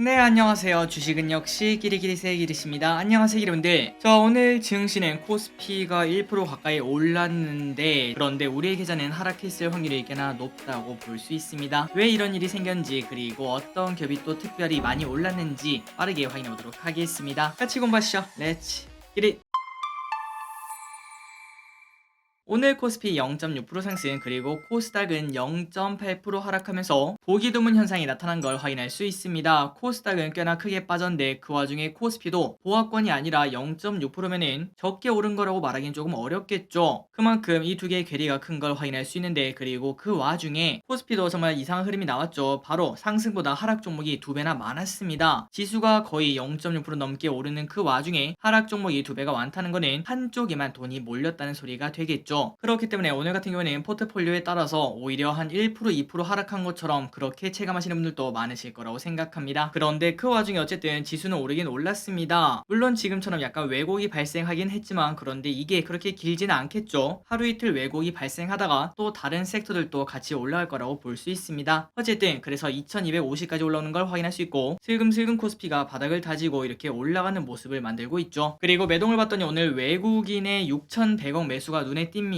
네, 안녕하세요. 주식은 역시 끼리끼리새 기리십니다. 안녕하세요, 여러분들. 자, 오늘 증시는 코스피가 1% 가까이 올랐는데, 그런데 우리의 계좌는 하락했을 확률이 꽤나 높다고 볼 수 있습니다. 왜 이런 일이 생겼는지, 그리고 어떤 겹이 또 특별히 많이 올랐는지 빠르게 확인해 보도록 하겠습니다. 같이 공부하시죠. 렛츠 기릿! 오늘 코스피 0.6% 상승, 그리고 코스닥은 0.8% 하락하면서 보기 드문 현상이 나타난 걸 확인할 수 있습니다. 코스닥은 꽤나 크게 빠졌는데 그 와중에 코스피도 보합권이 아니라 0.6%면은 적게 오른 거라고 말하기는 조금 어렵겠죠. 그만큼 이 두 개의 괴리가 큰 걸 확인할 수 있는데, 그리고 그 와중에 코스피도 정말 이상한 흐름이 나왔죠. 바로 상승보다 하락 종목이 2배나 많았습니다. 지수가 거의 0.6% 넘게 오르는 그 와중에 하락 종목이 2배가 많다는 거는 한쪽에만 돈이 몰렸다는 소리가 되겠죠. 그렇기 때문에 오늘 같은 경우에는 포트폴리오에 따라서 오히려 한 1%, 2% 하락한 것처럼 그렇게 체감하시는 분들도 많으실 거라고 생각합니다. 그런데 그 와중에 어쨌든 지수는 오르긴 올랐습니다. 물론 지금처럼 약간 왜곡이 발생하긴 했지만, 그런데 이게 그렇게 길지는 않겠죠. 하루 이틀 왜곡이 발생하다가 또 다른 섹터들도 같이 올라갈 거라고 볼 수 있습니다. 어쨌든 그래서 2250까지 올라오는 걸 확인할 수 있고, 슬금슬금 코스피가 바닥을 다지고 이렇게 올라가는 모습을 만들고 있죠. 그리고 매동을 봤더니 오늘 외국인의 6100억 매수가 눈에 띕니다.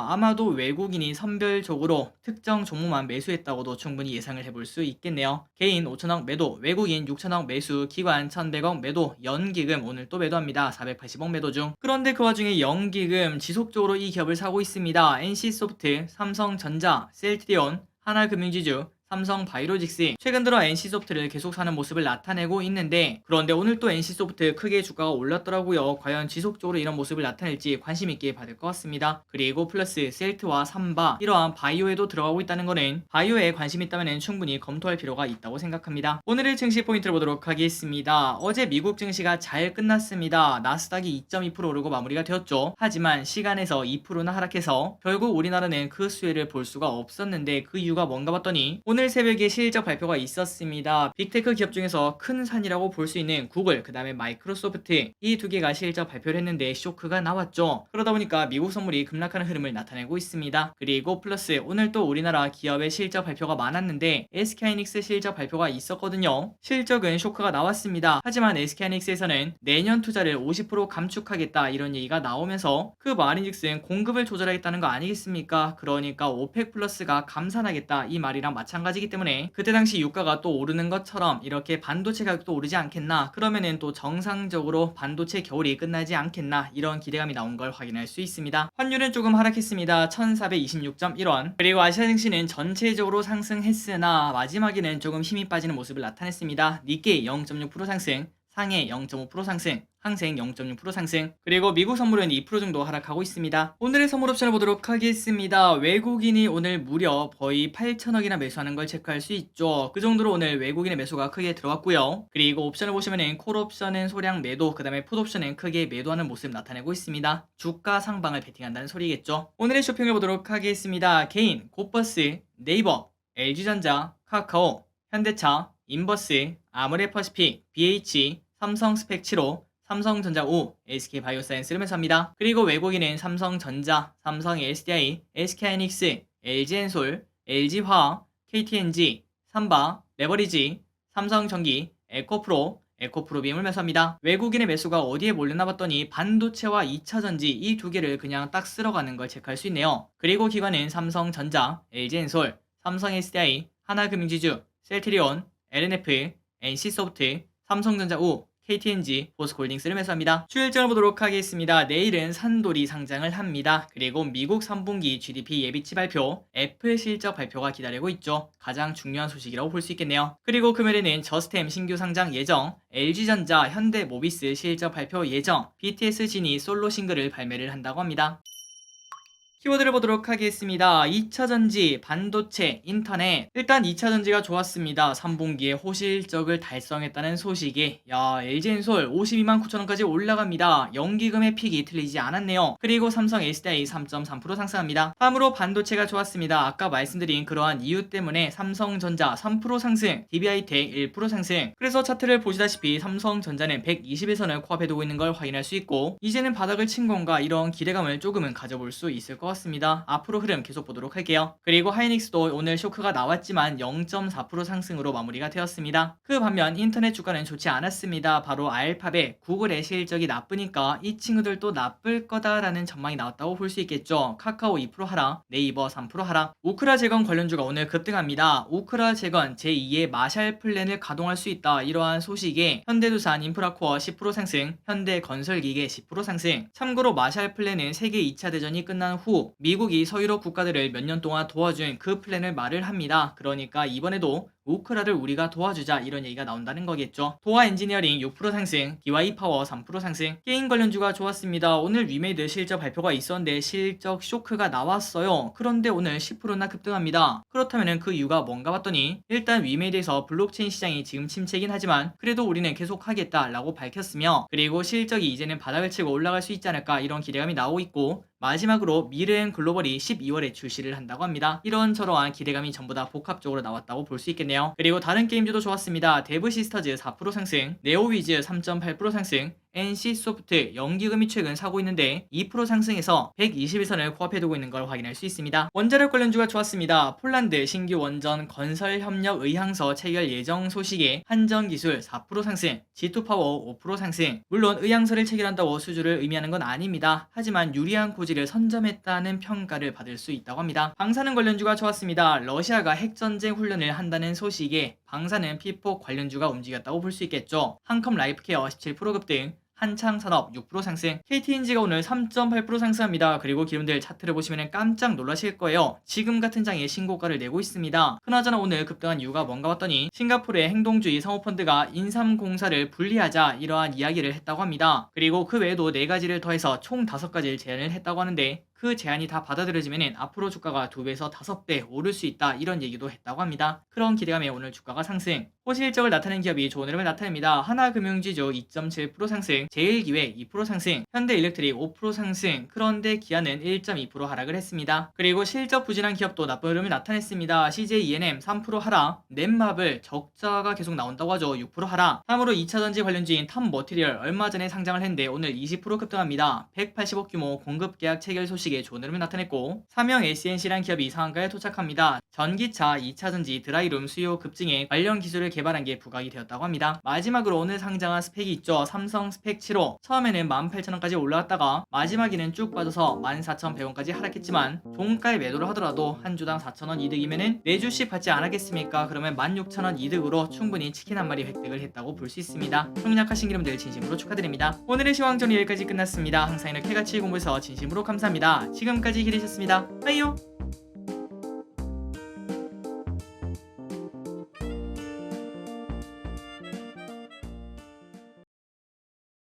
아마도 외국인이 선별적으로 특정 종목만 매수했다고도 충분히 예상을 해볼 수 있겠네요. 개인 5천억 매도, 외국인 6천억 매수, 기관 1100억 매도, 연기금 오늘 또 매도합니다. 480억 매도 중. 그런데 그 와중에 연기금 지속적으로 이 기업을 사고 있습니다. NC소프트, 삼성전자, 셀트리온, 하나금융지주, 삼성바이오로직스, 최근 들어 NC소프트를 계속 사는 모습을 나타내고 있는데, 그런데 오늘 또 NC소프트 크게 주가가 올랐더라고요. 과연 지속적으로 이런 모습을 나타낼지 관심 있게 받을 것 같습니다. 그리고 플러스 셀트와 삼바, 이러한 바이오에도 들어가고 있다는 거는 바이오에 관심 있다면 충분히 검토할 필요가 있다고 생각합니다. 오늘의 증시 포인트를 보도록 하겠습니다. 어제 미국 증시가 잘 끝났습니다. 나스닥이 2.2% 오르고 마무리가 되었죠. 하지만 시간에서 2%나 하락해서 결국 우리나라는 그 수혜를 볼 수가 없었는데, 그 이유가 뭔가 봤더니 오늘 새벽에 실적 발표가 있었습니다. 빅테크 기업 중에서 큰 산이라고 볼 수 있는 구글, 그 다음에 마이크로소프트, 이 두 개가 실적 발표를 했는데 쇼크가 나왔죠. 그러다 보니까 미국 선물이 급락하는 흐름을 나타내고 있습니다. 그리고 플러스 오늘 또 우리나라 기업의 실적 발표가 많았는데 SK하이닉스 실적 발표가 있었거든요. 실적은 쇼크가 나왔습니다. 하지만 SK하이닉스에서는 내년 투자를 50% 감축하겠다 이런 얘기가 나오면서, 그 말인즉슨 공급을 조절하겠다는 거 아니겠습니까? 그러니까 오펙 플러스가 감산하겠다 이 말이랑 마찬가지이기 때문에 그때 당시 유가가 또 오르는 것처럼 이렇게 반도체 가격도 오르지 않겠나, 그러면은 또 정상적으로 반도체 겨울이 끝나지 않겠나, 이런 기대감이 나온 걸 확인할 수 있습니다. 환율은 조금 하락했습니다. 1426.1원. 그리고 아시아 증시는 전체적으로 상승했으나 마지막에는 조금 힘이 빠지는 모습을 나타냈습니다. 니케이 0.6% 상승, 상해 0.5% 상승, 항생 0.6% 상승, 그리고 미국 선물은 2% 정도 하락하고 있습니다. 오늘의 선물 옵션을 보도록 하겠습니다. 외국인이 오늘 무려 거의 8천억이나 매수하는 걸 체크할 수 있죠. 그 정도로 오늘 외국인의 매수가 크게 들어왔고요. 그리고 옵션을 보시면은 콜 옵션은 소량 매도, 그 다음에 풋 옵션은 크게 매도하는 모습 나타내고 있습니다. 주가 상방을 베팅한다는 소리겠죠. 오늘의 쇼핑을 보도록 하겠습니다. 개인, 곧버스, 네이버, LG전자, 카카오, 현대차, 인버스, 아모레퍼시픽, BH, 삼성 스펙 7호, 삼성전자 5, SK바이오사이언스를 매수합니다. 그리고 외국인은 삼성전자, 삼성 SDI, SK하이닉스, LG엔솔, LG화학, KTNG, 삼바, 레버리지, 삼성전기, 에코프로, 에코프로비움을 매수합니다. 외국인의 매수가 어디에 몰렸나 봤더니 반도체와 2차전지 이 두 개를 그냥 딱 쓸어가는 걸 체크할 수 있네요. 그리고 기관은 삼성전자, LG엔솔, 삼성 SDI, 하나금융지주, 셀트리온, LNF, NC소프트, 삼성전자 5, KTNG, 보스홀딩스를 매수합니다. 추일정을 보도록 하겠습니다. 내일은 산돌이 상장을 합니다. 그리고 미국 3분기 GDP 예비치 발표, 애플 실적 발표가 기다리고 있죠. 가장 중요한 소식이라고 볼 수 있겠네요. 그리고 금요일에는 저스템 신규 상장 예정, LG전자, 현대모비스 실적 발표 예정, BTS 진이 솔로 싱글을 발매를 한다고 합니다. 키워드를 보도록 하겠습니다. 2차전지, 반도체, 인터넷. 일단 2차전지가 좋았습니다. 3분기에 호실적을 달성했다는 소식이, LG엔솔 52만 9천원까지 올라갑니다. 연기금의 픽이 틀리지 않았네요. 그리고 삼성 SDI 3.3% 상승합니다. 다음으로 반도체가 좋았습니다. 아까 말씀드린 그러한 이유 때문에 삼성전자 3% 상승, DB하이텍 1% 상승. 그래서 차트를 보시다시피 삼성전자는 120일선을 코앞에 두고 있는 걸 확인할 수 있고, 이제는 바닥을 친 건가 이런 기대감을 조금은 가져볼 수 있을 것 좋았습니다. 앞으로 흐름 계속 보도록 할게요. 그리고 하이닉스도 오늘 쇼크가 나왔지만 0.4% 상승으로 마무리가 되었습니다. 그 반면 인터넷 주가는 좋지 않았습니다. 바로 알파벳, 구글의 실적이 나쁘니까 이 친구들도 나쁠 거다라는 전망이 나왔다고 볼 수 있겠죠. 카카오 2% 하락, 네이버 3% 하락. 우크라 재건 관련주가 오늘 급등합니다. 우크라 재건 제2의 마샬 플랜을 가동할 수 있다. 이러한 소식에 현대두산 인프라코어 10% 상승, 현대건설기계 10% 상승. 참고로 마샬 플랜은 세계 2차 대전이 끝난 후 미국이 서유럽 국가들을 몇 년 동안 도와준 그 플랜을 말을 합니다. 그러니까 이번에도 우크라를 우리가 도와주자 이런 얘기가 나온다는 거겠죠. 도화 엔지니어링 6% 상승, DY 파워 3% 상승. 게임 관련주가 좋았습니다. 오늘 위메이드 실적 발표가 있었는데 실적 쇼크가 나왔어요. 그런데 오늘 10%나 급등합니다. 그렇다면 그 이유가 뭔가 봤더니 일단 위메이드에서 블록체인 시장이 지금 침체이긴 하지만 그래도 우리는 계속 하겠다라고 밝혔으며, 그리고 실적이 이제는 바닥을 치고 올라갈 수 있지 않을까 이런 기대감이 나오고 있고, 마지막으로 미르앤 글로벌이 12월에 출시를 한다고 합니다. 이런저러한 기대감이 전부 다 복합적으로 나왔다고 볼 수 있겠네요. 그리고 다른 게임주도 좋았습니다. 데브 시스터즈 4% 상승, 네오위즈 3.8% 상승, NC소프트 연기금이 최근 사고 있는데 2% 상승해서 121선을 코앞에 두고 있는 걸 확인할 수 있습니다. 원자력 관련주가 좋았습니다. 폴란드 신규 원전 건설 협력 의향서 체결 예정 소식에 한전기술 4% 상승, G2파워 5% 상승. 물론 의향서를 체결한다고 수주를 의미하는 건 아닙니다. 하지만 유리한 고지를 선점했다는 평가를 받을 수 있다고 합니다. 방사능 관련주가 좋았습니다. 러시아가 핵전쟁 훈련을 한다는 소식에 방사능 피폭 관련주가 움직였다고 볼 수 있겠죠. 한컴 라이프케어 17% 급등, 한창산업 6% 상승, KTNG가 오늘 3.8% 상승합니다. 그리고 기름들 차트를 보시면 깜짝 놀라실 거예요. 지금 같은 장에 신고가를 내고 있습니다. 그나저나 오늘 급등한 이유가 뭔가 봤더니 싱가포르의 행동주의 사모펀드가 인삼공사를 분리하자 이러한 이야기를 했다고 합니다. 그리고 그 외에도 4가지를 더해서 총 5가지를 제안을 했다고 하는데 그 제안이 다 받아들여지면 앞으로 주가가 2배에서 5배 오를 수 있다 이런 얘기도 했다고 합니다. 그런 기대감에 오늘 주가가 상승. 호실적을 나타낸 기업이 좋은 흐름을 나타냅니다. 하나금융지주 2.7% 상승, 제일기획 2% 상승, 현대일렉트릭 5% 상승. 그런데 기아는 1.2% 하락을 했습니다. 그리고 실적 부진한 기업도 나쁜 흐름을 나타냈습니다. CJENM 3% 하락, 넷마블 적자가 계속 나온다고 하죠. 6% 하락. 다음으로 2차전지 관련주인 탑머티리얼 얼마 전에 상장을 했는데 오늘 20% 급등합니다. 180억 규모 공급 계약 체결 소식에 좋은 흐름을 나타냈고, 삼형 SNC란 기업이 상한가에 도착합니다. 전기차 2차전지 드라이룸 수요 급증에 관련 기술을 개발한 게 부각이 되었다고 합니다. 마지막으로 오늘 상장한 스펙이 있죠. 삼성 스펙 7호. 처음에는 18,000원까지 올라갔다가 마지막에는 쭉 빠져서 14,100원까지 하락했지만 종가에 매도를 하더라도 한 주당 4,000원 이득이면은 4주씩 받지 않았겠습니까? 그러면 16,000원 이득으로 충분히 치킨 한 마리 획득을 했다고 볼 수 있습니다. 형약하신 기름들 진심으로 축하드립니다. 오늘의 시황정리 여기까지 끝났습니다. 항상 이렇게 같이 공부해서 진심으로 감사합니다. 지금까지 기리셨습니다. 빠이요.